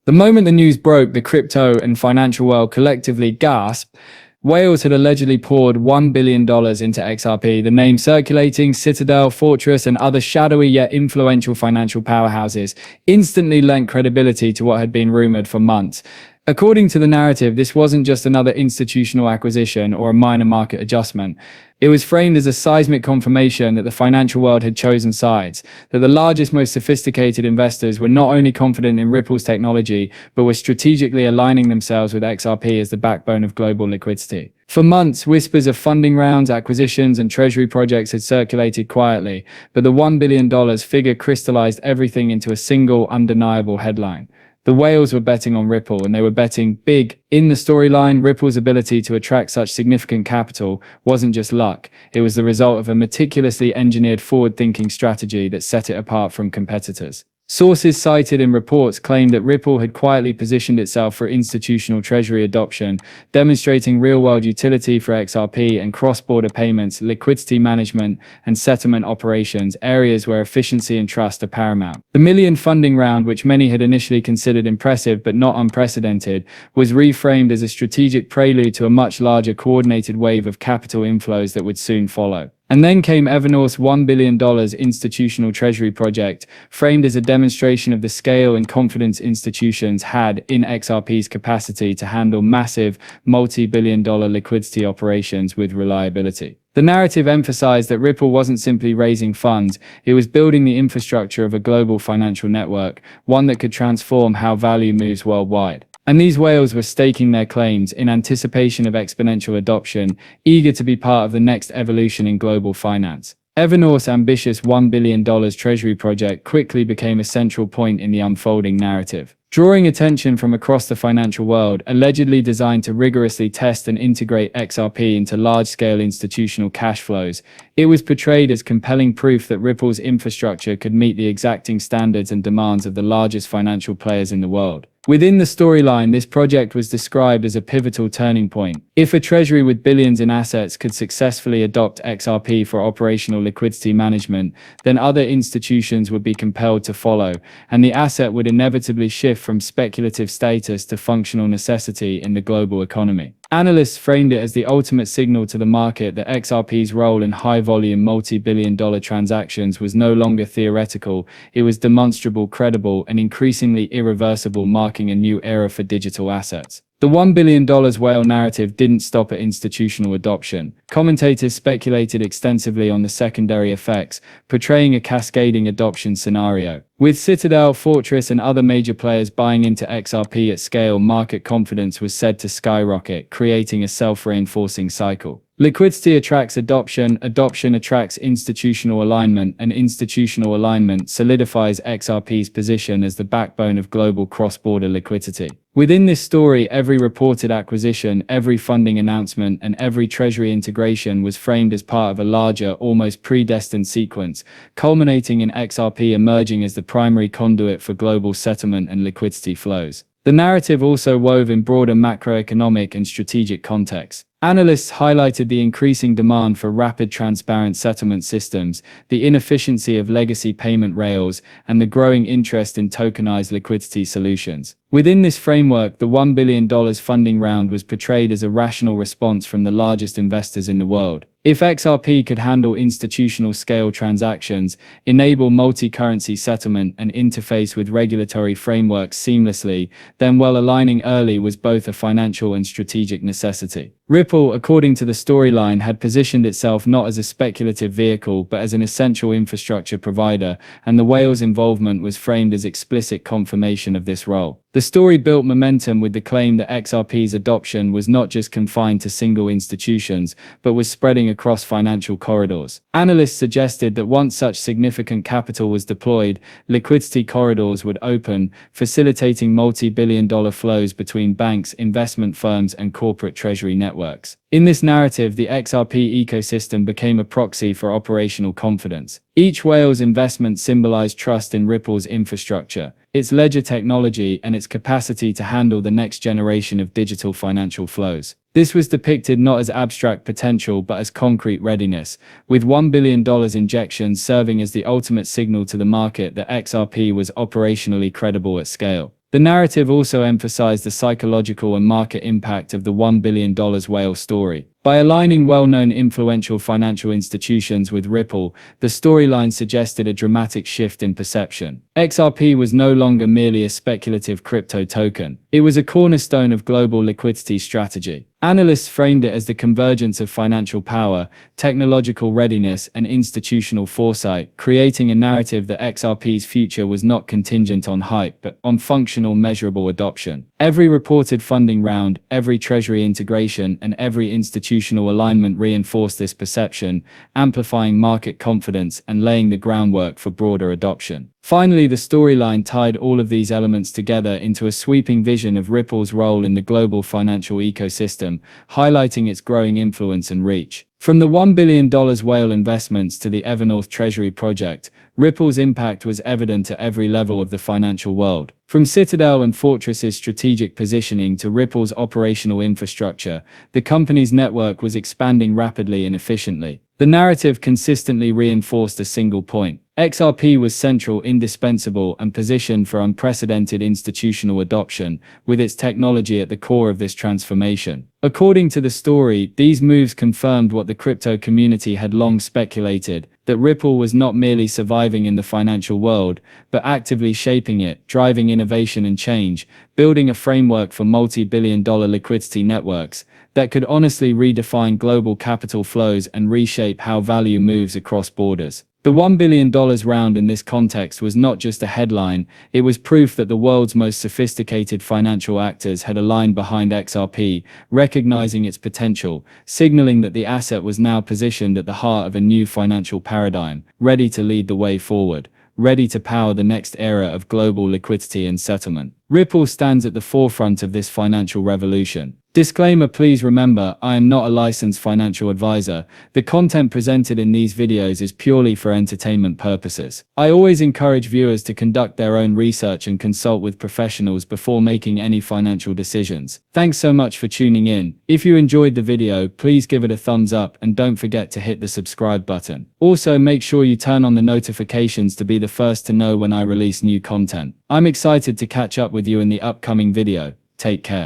The moment the news broke, the crypto and financial world collectively gasped. Whales had allegedly poured $1 billion into XRP, the name circulating. Citadel, Fortress, and other shadowy yet influential financial powerhouses instantly lent credibility to what had been rumored for months. According to the narrative, this wasn't just another institutional acquisition or a minor market adjustment. It was framed as a seismic confirmation that the financial world had chosen sides, that the largest, most sophisticated investors were not only confident in Ripple's technology, but were strategically aligning themselves with XRP as the backbone of global liquidity. For months, whispers of funding rounds, acquisitions, and treasury projects had circulated quietly, but the $1 billion figure crystallized everything into a single, undeniable headline. The whales were betting on Ripple, and they were betting big. In the storyline, Ripple's ability to attract such significant capital wasn't just luck. It was the result of a meticulously engineered forward-thinking strategy that set it apart from competitors. Sources cited in reports claimed that Ripple had quietly positioned itself for institutional treasury adoption, demonstrating real-world utility for XRP and cross-border payments, liquidity management, and settlement operations, areas where efficiency and trust are paramount. The million funding round, which many had initially considered impressive but not unprecedented, was reframed as a strategic prelude to a much larger coordinated wave of capital inflows that would soon follow. And then came Evernorth's $1 billion institutional treasury project, framed as a demonstration of the scale and confidence institutions had in XRP's capacity to handle massive, multi-billion-dollar liquidity operations with reliability. The narrative emphasized that Ripple wasn't simply raising funds, it was building the infrastructure of a global financial network, one that could transform how value moves worldwide. And these whales were staking their claims in anticipation of exponential adoption, eager to be part of the next evolution in global finance. Evernorth's ambitious $1 billion treasury project quickly became a central point in the unfolding narrative. Drawing attention from across the financial world, allegedly designed to rigorously test and integrate XRP into large-scale institutional cash flows, it was portrayed as compelling proof that Ripple's infrastructure could meet the exacting standards and demands of the largest financial players in the world. Within the storyline, this project was described as a pivotal turning point. If a treasury with billions in assets could successfully adopt XRP for operational liquidity management, then other institutions would be compelled to follow, and the asset would inevitably shift from speculative status to functional necessity in the global economy. Analysts framed it as the ultimate signal to the market that XRP's role in high-volume multi-billion-dollar transactions was no longer theoretical, it was demonstrable, credible, and increasingly irreversible, marking a new era for digital assets. The $1 billion whale narrative didn't stop at institutional adoption. Commentators speculated extensively on the secondary effects, portraying a cascading adoption scenario. With Citadel, Fortress, and other major players buying into XRP at scale, market confidence was said to skyrocket, creating a self-reinforcing cycle. Liquidity attracts adoption, adoption attracts institutional alignment, and institutional alignment solidifies XRP's position as the backbone of global cross-border liquidity. Within this story, every reported acquisition, every funding announcement, and every treasury integration was framed as part of a larger, almost predestined sequence, culminating in XRP emerging as the primary conduit for global settlement and liquidity flows. The narrative also wove in broader macroeconomic and strategic contexts. Analysts highlighted the increasing demand for rapid, transparent settlement systems, the inefficiency of legacy payment rails, and the growing interest in tokenized liquidity solutions. Within this framework, the $1 billion funding round was portrayed as a rational response from the largest investors in the world. If XRP could handle institutional-scale transactions, enable multi-currency settlement, and interface with regulatory frameworks seamlessly, then aligning early was both a financial and strategic necessity. Ripple, according to the storyline, had positioned itself not as a speculative vehicle but as an essential infrastructure provider, and the whale's involvement was framed as explicit confirmation of this role. The story built momentum with the claim that XRP's adoption was not just confined to single institutions, but was spreading across financial corridors. Analysts suggested that once such significant capital was deployed, liquidity corridors would open, facilitating multi-billion-dollar flows between banks, investment firms, and corporate treasury networks. In this narrative, the XRP ecosystem became a proxy for operational confidence. Each whale's investment symbolized trust in Ripple's infrastructure, its ledger technology, and its capacity to handle the next generation of digital financial flows. This was depicted not as abstract potential but as concrete readiness, with $1 billion injections serving as the ultimate signal to the market that XRP was operationally credible at scale. The narrative also emphasized the psychological and market impact of the $1 billion whale story. By aligning well-known influential financial institutions with Ripple, the storyline suggested a dramatic shift in perception. XRP was no longer merely a speculative crypto token. It was a cornerstone of global liquidity strategy. Analysts framed it as the convergence of financial power, technological readiness, and institutional foresight, creating a narrative that XRP's future was not contingent on hype, but on functional, measurable adoption. Every reported funding round, every treasury integration, and every institutional alignment reinforced this perception, amplifying market confidence and laying the groundwork for broader adoption. Finally, the storyline tied all of these elements together into a sweeping vision of Ripple's role in the global financial ecosystem, highlighting its growing influence and reach. From the $1 billion whale investments to the Evernorth Treasury project, Ripple's impact was evident at every level of the financial world. From Citadel and Fortress's strategic positioning to Ripple's operational infrastructure, the company's network was expanding rapidly and efficiently. The narrative consistently reinforced a single point. XRP was central, indispensable, and positioned for unprecedented institutional adoption, with its technology at the core of this transformation. According to the story, these moves confirmed what the crypto community had long speculated, that Ripple was not merely surviving in the financial world, but actively shaping it, driving innovation and change, building a framework for multi-billion-dollar liquidity networks that could honestly redefine global capital flows and reshape how value moves across borders. The $1 billion round in this context was not just a headline, it was proof that the world's most sophisticated financial actors had aligned behind XRP, recognizing its potential, signaling that the asset was now positioned at the heart of a new financial paradigm, ready to lead the way forward, ready to power the next era of global liquidity and settlement. Ripple stands at the forefront of this financial revolution. Disclaimer: please remember, I am not a licensed financial advisor. The content presented in these videos is purely for entertainment purposes. I always encourage viewers to conduct their own research and consult with professionals before making any financial decisions. Thanks so much for tuning in. If you enjoyed the video, please give it a thumbs up and don't forget to hit the subscribe button. Also, make sure you turn on the notifications to be the first to know when I release new content. I'm excited to catch up with you in the upcoming video. Take care.